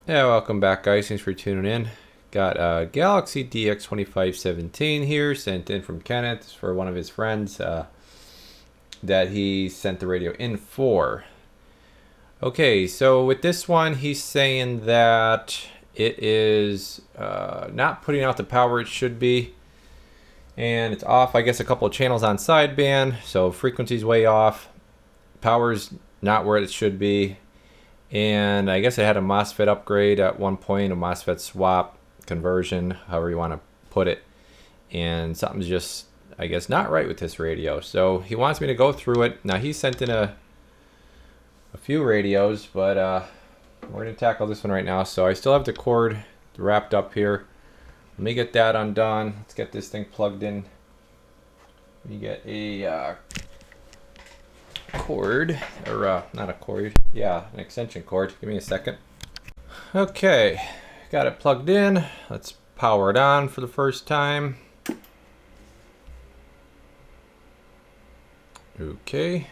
Yeah, welcome back, guys. Thanks for tuning in. Got a Galaxy DX2517 here, sent in from Kenneth for one of his friends that he sent the radio in for. Okay, so with this one, he's saying that it is not putting out the power it should be, and it's off, I guess, a couple of channels on sideband, so frequency's way off, power's not where it should be. And I guess it had a MOSFET upgrade at one point, a MOSFET swap, conversion, however you want to put it. And something's just, I guess, not right with this radio. So he wants me to go through it. Now he sent in a few radios, but we're going to tackle this one right now. So I still have the cord wrapped up here. Let me get that undone. Let's get this thing plugged in. Let me get a cord, or not a cord, yeah, an extension cord. Give me a second. Okay, got it plugged in. Let's power it on for the first time. Okay,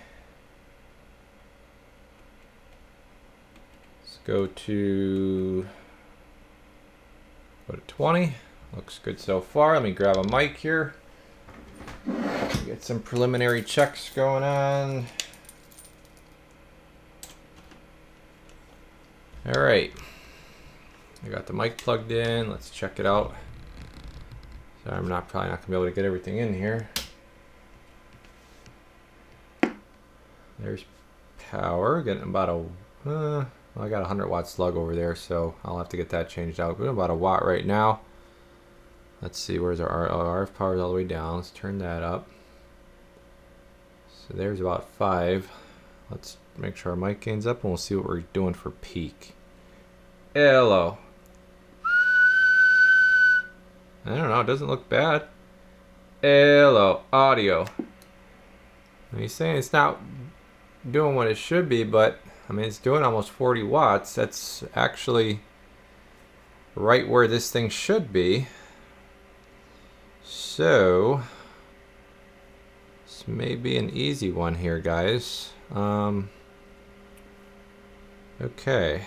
let's go to 20. Looks good so far. Let me grab a mic here. Get some preliminary checks going on. All right, I got the mic plugged in. Let's check it out. So I'm probably not gonna be able to get everything in here. There's power. Getting about a well, I got a 100-watt slug over there, so I'll have to get that changed out. We're about a watt right now. Let's see, where's our RF power? Is all the way down. Let's turn that up. So there's about 5. Let's make sure our mic gain's up, and we'll see what we're doing for peak. Hello. I don't know, it doesn't look bad. Hello, audio. And he's saying it's not doing what it should be, but I mean, it's doing almost 40 watts. That's actually right where this thing should be. So this may be an easy one here, guys. Okay.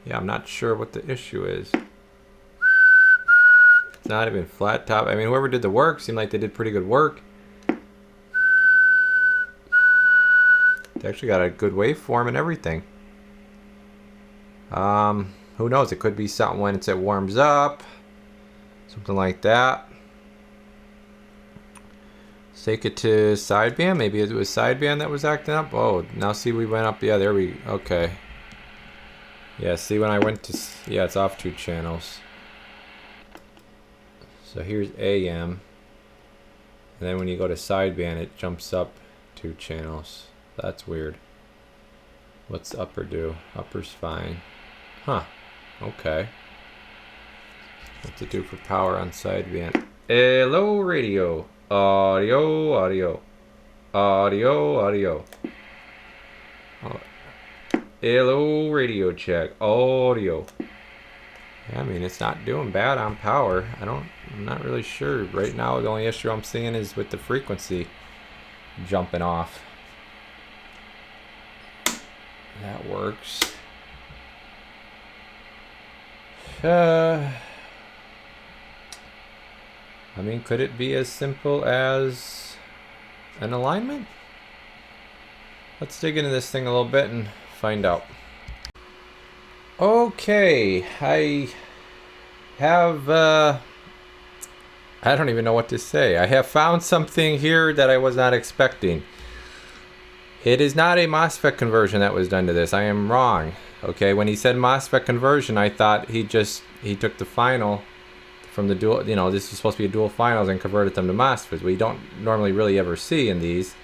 Yeah, I'm not sure what the issue is. It's not even flat top. I mean, whoever did the work seemed like they did pretty good work. They actually got a good waveform and everything. Who knows? It could be something when it warms up. Something like that. Take it to sideband. Maybe it was sideband that was acting up. Oh, now see, we went up. Yeah, there we. Okay. Yeah, see, when I went to. Yeah, it's off 2 channels. So here's AM. And then when you go to sideband, it jumps up 2 channels. That's weird. What's upper do? Upper's fine. Huh. Okay. What to do for power on sideband? Hello, radio. Audio, audio, audio, audio. Oh. Hello, radio check. Audio. Yeah, I mean, it's not doing bad on power. I'm not really sure. Right now, the only issue I'm seeing is with the frequency jumping off. That works. I mean, could it be as simple as an alignment? Let's dig into this thing a little bit and find out. Okay, I have, I don't even know what to say. I have found something here that I was not expecting. It is not a MOSFET conversion that was done to this. I am wrong. Okay, when he said MOSFET conversion, I thought he took the final from the dual, you know, this is supposed to be a dual finals and converted them to MOSFETs. We don't normally really ever see in these.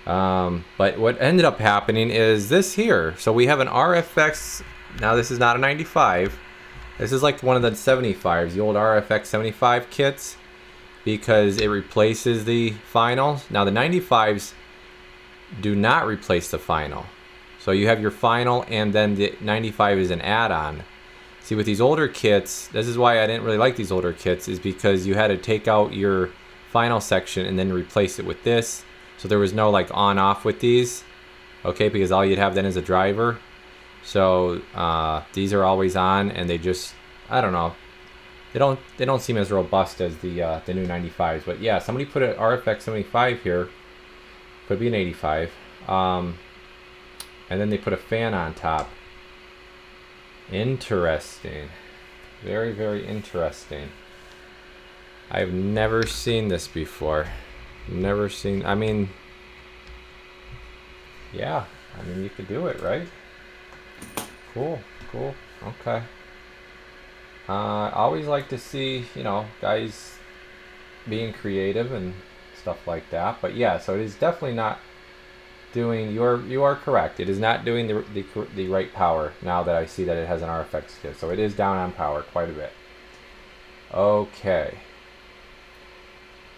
But what ended up happening is this here. So we have an RFX, now this is not a 95. This is like one of the 75s, the old RFX75 kits, because it replaces the final. Now the 95s do not replace the final. So you have your final and then the 95 is an add-on. See, with these older kits, this is why I didn't really like these older kits, is because you had to take out your final section and then replace it with this. So there was no like on-off with these, okay, because all you'd have then is a driver. So these are always on, and they just, I don't know, they don't seem as robust as the new 95s. But yeah, somebody put an RFX75 here, could be an 85, and then they put a fan on top. Interesting, very, very interesting. I've never seen this before. Never seen, I mean, yeah, I mean, you could do it, right? Cool, cool, okay. I always like to see, you know, guys being creative and stuff like that. But yeah, so it is definitely not doing, you are correct. It is not doing the right power now that I see that it has an RFX kit. So it is down on power quite a bit. Okay.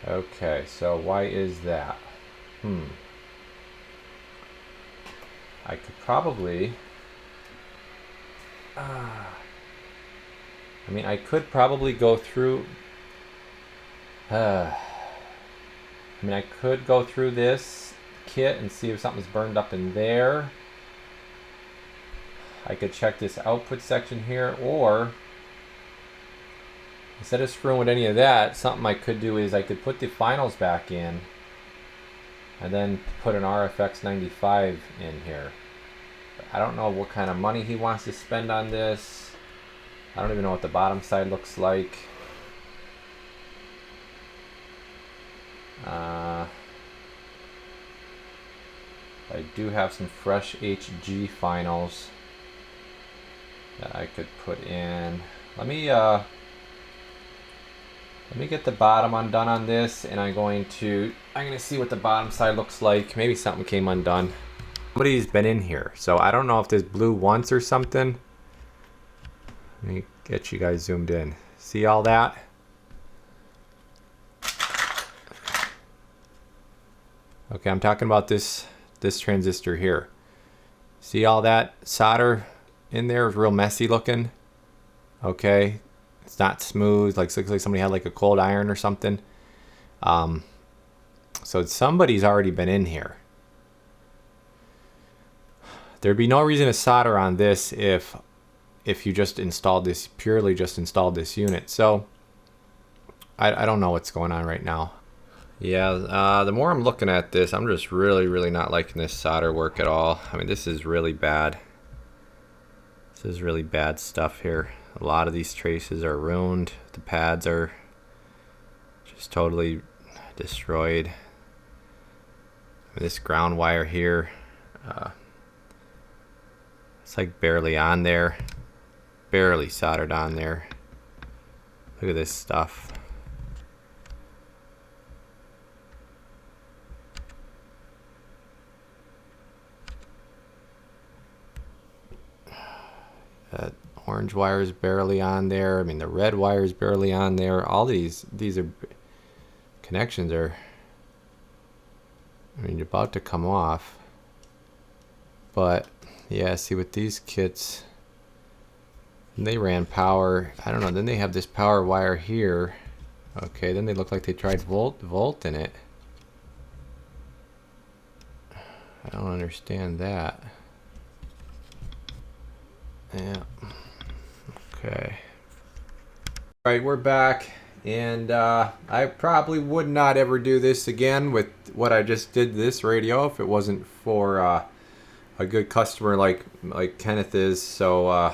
Okay, so why is that? I could probably... I mean, I could probably go through... I mean, I could go through this kit and see if something's burned up in there. I could check this output section here, or... instead of screwing with any of that, something I could do is I could put the finals back in and then put an RFX95 in here. But I don't know what kind of money he wants to spend on this. I don't even know what the bottom side looks like. I do have some fresh HG finals that I could put in. Let me get the bottom undone on this, and I'm gonna see what the bottom side looks like. Maybe something came undone. Somebody's been in here, so I don't know if this blew once or something. Let me get you guys zoomed in. See all that? Okay, I'm talking about this transistor here. See all that solder in there? It's real messy looking. Okay. It's not smooth, like looks like somebody had like a cold iron or something. So somebody's already been in here. There'd be no reason to solder on this if you just installed this, purely just installed this unit. So I don't know what's going on right now. Yeah, the more I'm looking at this, I'm just really not liking this solder work at all. I mean, this is really bad. This is really bad stuff here. A lot of these traces are ruined. The pads are just totally destroyed. This ground wire here, it's like barely on there. Barely soldered on there. Look at this stuff. That orange wire is barely on there. I mean, the red wire is barely on there. All these are connections are, I mean, about to come off. But yeah, see with these kits, they ran power. I don't know. Then they have this power wire here. Okay, then they look like they tried volt in it. I don't understand that. Yeah. Okay. All right, we're back, and I probably would not ever do this again with what I just did this radio if it wasn't for a good customer like Kenneth is. So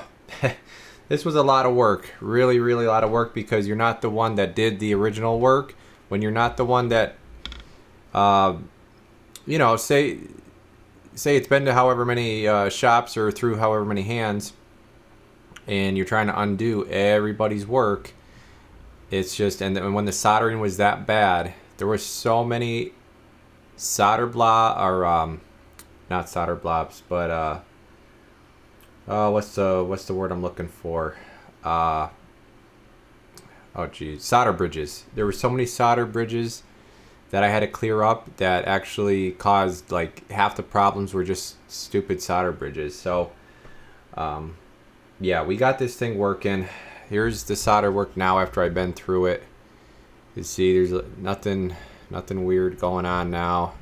this was a lot of work, really a lot of work, because you're not the one that did the original work. When you're not the one that, you know, say it's been to however many shops or through however many hands, and you're trying to undo everybody's work. It's just, and when the soldering was that bad, there were so many solder not solder blobs, but what's the word I'm looking for? Oh geez, solder bridges. There were so many solder bridges that I had to clear up that actually caused, like, half the problems were just stupid solder bridges. So yeah, we got this thing working. Here's the solder work now after I've been through it. You see there's nothing weird going on now.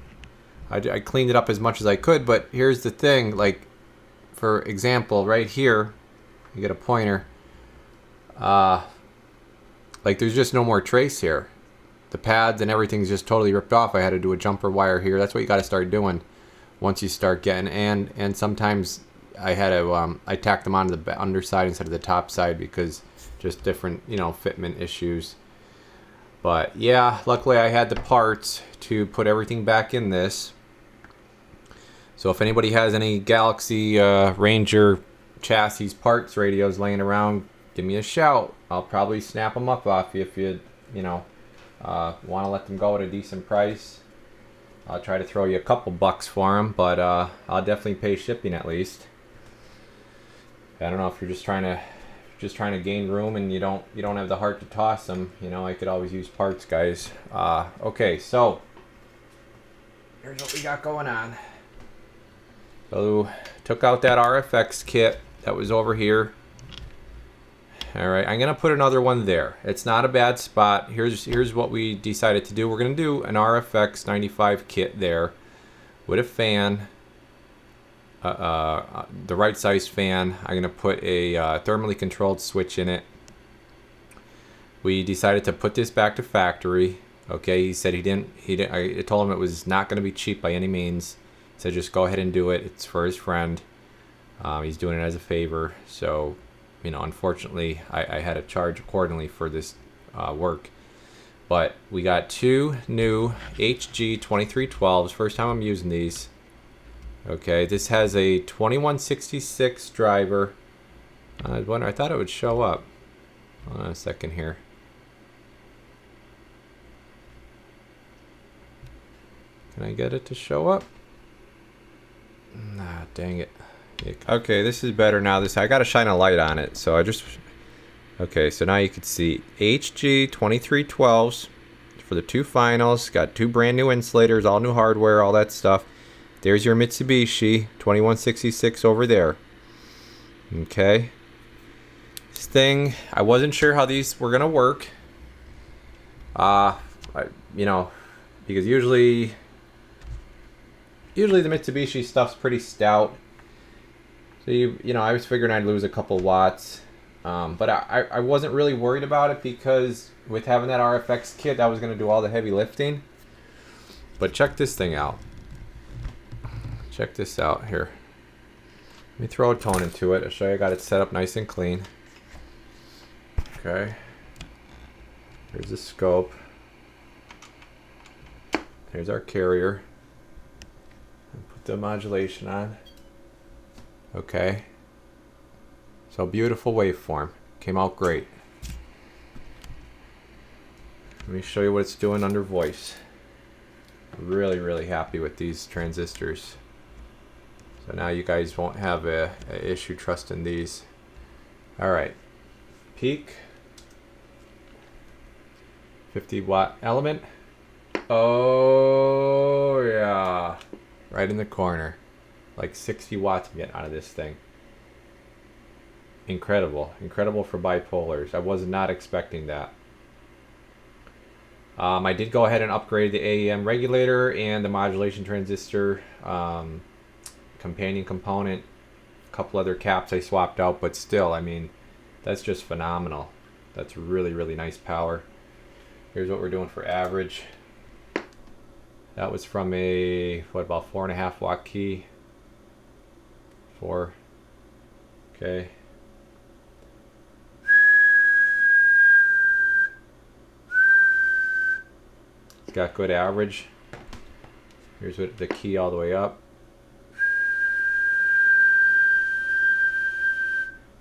I cleaned it up as much as I could, but here's the thing, like, for example, right here, you get a pointer. Like there's just no more trace here. The pads and everything's just totally ripped off. I had to do a jumper wire here. That's what you got to start doing once you start getting. And sometimes I had to I tacked them onto the underside instead of the top side because just different, you know, fitment issues. But yeah, luckily I had the parts to put everything back in this. So if anybody has any Galaxy Ranger chassis parts radios laying around, give me a shout. I'll probably snap them up off you if you know, want to let them go at a decent price. I'll try to throw you a couple bucks for them, but I'll definitely pay shipping at least. I don't know if you're just trying to gain room and you don't have the heart to toss them. You know, I could always use parts, guys. Okay, so here's what we got going on. So took out that RFX kit that was over here. All right, I'm gonna put another one there. It's not a bad spot. Here's what we decided to do. We're gonna do an RFX95 kit there with a fan, the right size fan. I'm gonna put a thermally controlled switch in it. We decided to put this back to factory. Okay, he said he didn't. I told him it was not gonna be cheap by any means. He said just go ahead and do it. It's for his friend. He's doing it as a favor. So, you know, unfortunately, I had to charge accordingly for this work. But we got two new HG2312s. First time I'm using these. Okay, this has a 2166 driver. I thought it would show up. Hold on a second here. Can I get it to show up? Nah, dang it. Okay, this is better now. I gotta shine a light on it. So okay, so now you can see HG2312s for the two finals. Got two brand new insulators, all new hardware, all that stuff. There's your Mitsubishi 2166 over there. Okay. This thing, I wasn't sure how these were gonna work. You know, because usually the Mitsubishi stuff's pretty stout. So you know, I was figuring I'd lose a couple watts, but I wasn't really worried about it because with having that RFX kit, that was going to do all the heavy lifting. But check this thing out. Check this out here. Let me throw a tone into it. I'll show you I got it set up nice and clean. Okay. Here's the scope. Here's our carrier. Put the modulation on. Okay. So beautiful waveform. Came out great. Let me show you what it's doing under voice. Really, really happy with these transistors. So now you guys won't have a issue trusting these. Alright. Peak. 50 watt element. Oh yeah. Right in the corner. Like 60 watts I'm getting out of this thing. Incredible. Incredible for bipolars. I was not expecting that. I did go ahead and upgrade the AEM regulator and the modulation transistor companion component. A couple other caps I swapped out, but still, I mean, that's just phenomenal. That's really, really nice power. Here's what we're doing for average. That was from a, what, about 4.5 watt key. 4. Okay. It's got good average. Here's what the key all the way up.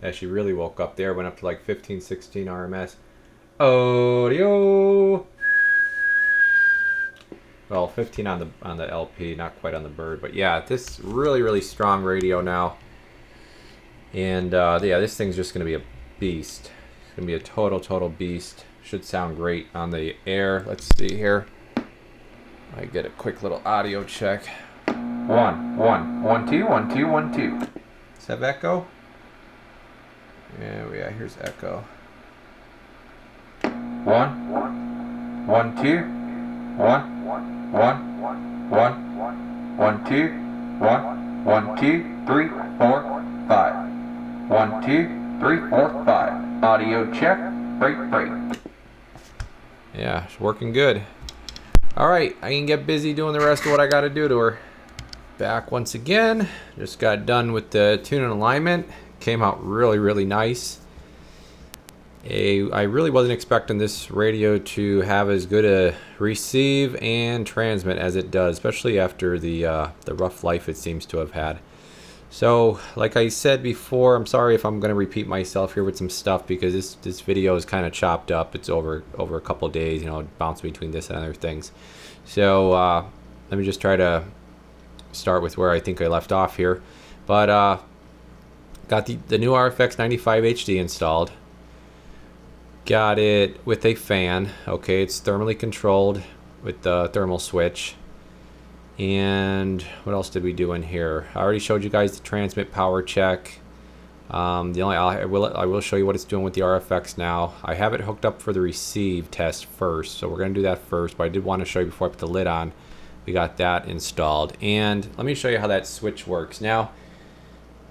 Actually really woke up there, went up to like 15, 16 RMS. Audio. Well, 15 on the LP, not quite on the bird, but yeah, this really, really strong radio now. And yeah, this thing's just gonna be a beast. It's gonna be a total beast. Should sound great on the air. Let's see here. I get a quick little audio check. 1 1 1 2 1 2 1 2. Does that have echo? Yeah, here's echo. 1 1 2 1 1 1 1 2 1 1 2 3 4 1, 2, 3, 4, 5. Audio check. Break. Yeah, it's working good. Alright, I can get busy doing the rest of what I gotta do to her. Back once again. Just got done with the tune and alignment. Came out really nice. I really wasn't expecting this radio to have as good a receive and transmit as it does, especially after the rough life it seems to have had. So, like I said before, I'm sorry if I'm going to repeat myself here with some stuff, because this video is kind of chopped up. It's over a couple days, you know, bouncing between this and other things. So, let me just try to start with where I think I left off here. But, got the new RFX95HD installed. Got it with a fan. Okay, it's thermally controlled with the thermal switch. And what else did we do in here? I already showed you guys the transmit power check. I will show you what it's doing with the RFX now. I have it hooked up for the receive test first, so we're going to do that first. But I did want to show you before I put the lid on. We got that installed, and let me show you how that switch works. Now,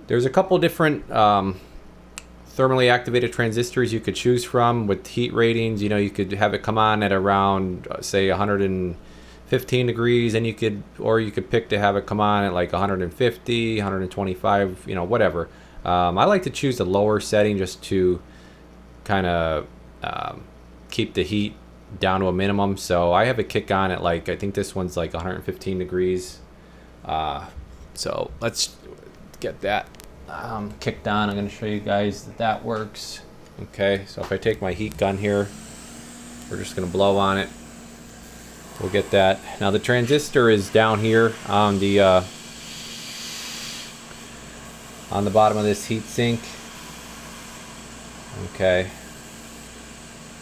there's a couple different thermally activated transistors you could choose from with heat ratings. You know, you could have it come on at around say 115 degrees, and you could pick to have it come on at like 150, 125, you know, whatever. I like to choose the lower setting just to kind of keep the heat down to a minimum. So I have it kick on at, like, I think this one's like 115 degrees. So let's get that kicked on. I'm going to show you guys that works. Okay, so if I take my heat gun here, we're just going to blow on it. We'll get that. Now the transistor is down here on the bottom of this heat sink. Okay,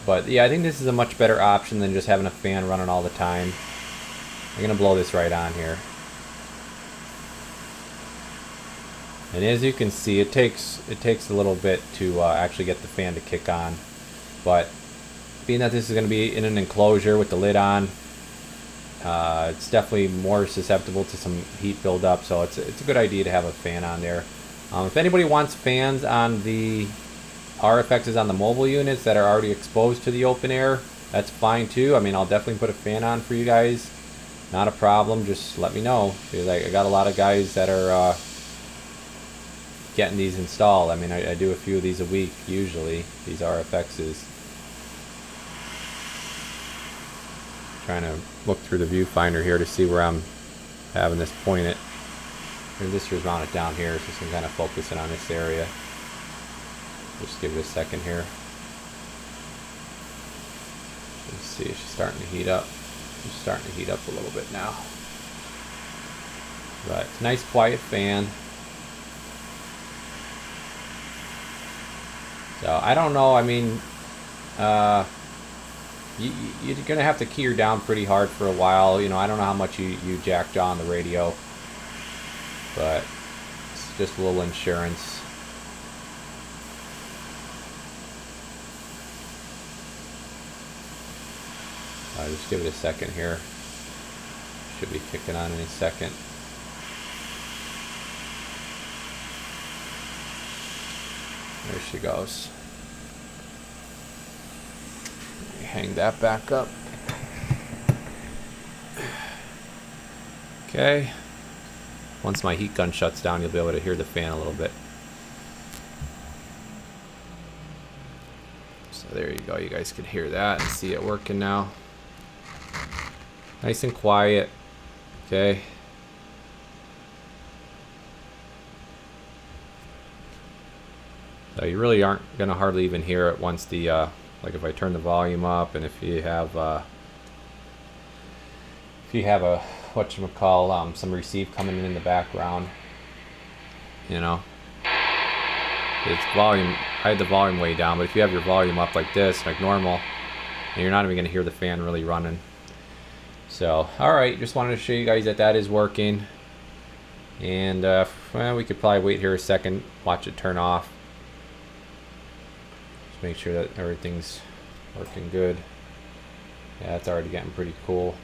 but yeah, I think this is a much better option than just having a fan running all the time. I'm going to blow this right on here. And as you can see, it takes a little bit to actually get the fan to kick on. But being that this is going to be in an enclosure with the lid on, it's definitely more susceptible to some heat buildup. So it's a good idea to have a fan on there. If anybody wants fans on the RFXs on the mobile units that are already exposed to the open air, that's fine too. I mean, I'll definitely put a fan on for you guys. Not a problem. Just let me know, because I got a lot of guys that are getting these installed. I mean, I do a few of these a week usually, these RFXs. Trying to look through the viewfinder here to see where I'm having this pointed. Transistor's mounted down here, so I'm kind of focusing on this area. Just give it a second here. Let's see, she's starting to heat up. She's starting to heat up a little bit now. But it's a nice quiet fan. So I don't know, I mean, you're going to have to key her down pretty hard for a while. You know, I don't know how much you jacked on the radio, but it's just a little insurance. Just give it a second here. Should be kicking on any second. There she goes. Hang that back up. Okay. Once my heat gun shuts down, you'll be able to hear the fan a little bit. So there you go. You guys can hear that and see it working now. Nice and quiet. Okay. So you really aren't going to hardly even hear it once the, like if I turn the volume up, and if you have whatchamacall, some receive coming in the background, you know, it's volume, I had the volume way down, but if you have your volume up like this, like normal, and you're not even going to hear the fan really running. So, alright, just wanted to show you guys that is working. And, well, we could probably wait here a second, watch it turn off. Just make sure that everything's working good. Yeah, it's already getting pretty cool.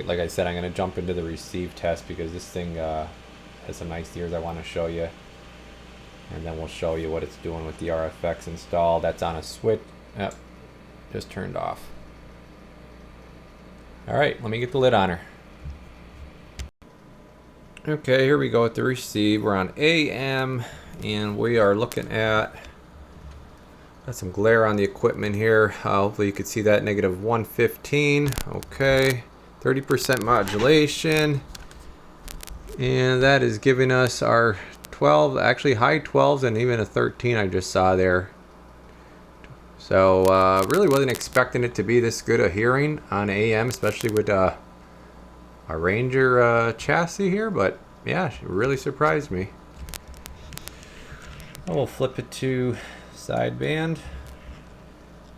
like I said, I'm going to jump into the receive test because this thing has some nice ears I want to show you. And then we'll show you what it's doing with the RFX installed. That's on a switch. Yep, just turned off. All right, let me get the lid on her. Okay, here we go with the receive. We're on AM, and we are looking at, got some glare on the equipment here. Hopefully you can see that, negative 115. Okay, 30% modulation. And that is giving us our 12, actually high 12s and even a 13 I just saw there. So really wasn't expecting it to be this good a hearing on AM, especially with a Ranger chassis here, but yeah, it really surprised me. We'll flip it to sideband.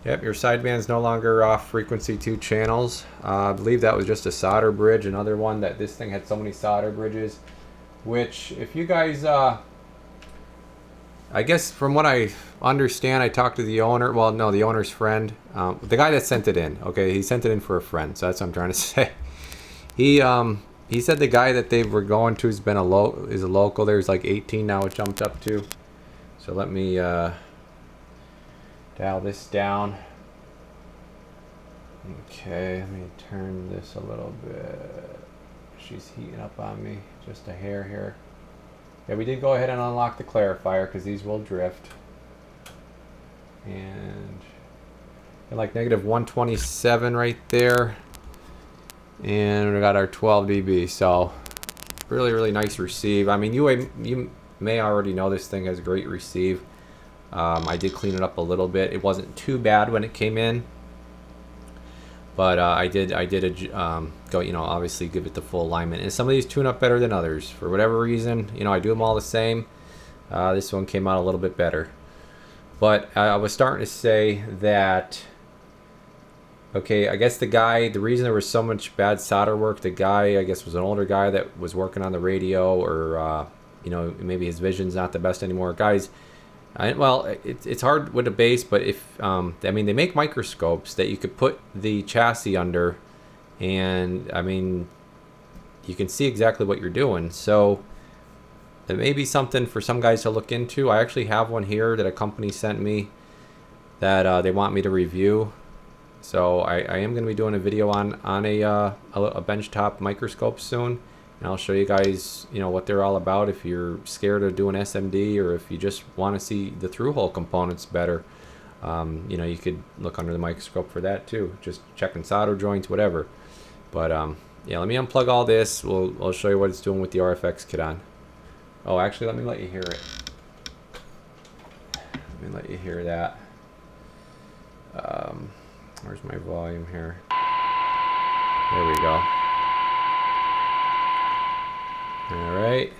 Yep, your sideband is no longer off frequency 2 channels. I believe that was just a solder bridge, another one that this thing had so many solder bridges, which if you guys, I guess from what I understand, I talked to the owner, well no, the owner's friend, the guy that sent it in, okay, he sent it in for a friend, so that's what I'm trying to say. He said the guy that they were going to has been is a local. There's like 18 now it jumped up to. So let me dial this down. Okay, let me turn this a little bit. She's heating up on me just a hair here. Yeah, we did go ahead and unlock the clarifier because these will drift. And like negative 127 right there. And we got our 12 dB. So really nice receive. I mean, you may already know this thing has great receive. I did clean it up a little bit. It wasn't too bad when it came in, but I did go, you know, obviously give it the full alignment. And some of these tune up better than others for whatever reason. You know, I do them all the same. This one came out a little bit better, but I was starting to say that. Okay, I guess the reason there was so much bad solder work, the guy, I guess, was an older guy that was working on the radio, or you know, maybe his vision's not the best anymore. Guys, well, it's hard with a base, but if I mean, they make microscopes that you could put the chassis under, and I mean, you can see exactly what you're doing. So there may be something for some guys to look into. I actually have one here that a company sent me that they want me to review. So I am going to be doing a video on a benchtop microscope soon, and I'll show you guys, you know, what they're all about. If you're scared of doing SMD, or if you just want to see the through-hole components better, you know, you could look under the microscope for that too. Just checking solder joints, whatever. But yeah, let me unplug all this. I'll show you what it's doing with the RFX kit on. Oh, actually, let me let you hear it. Let me let you hear that. Where's my volume here? There we go. All right.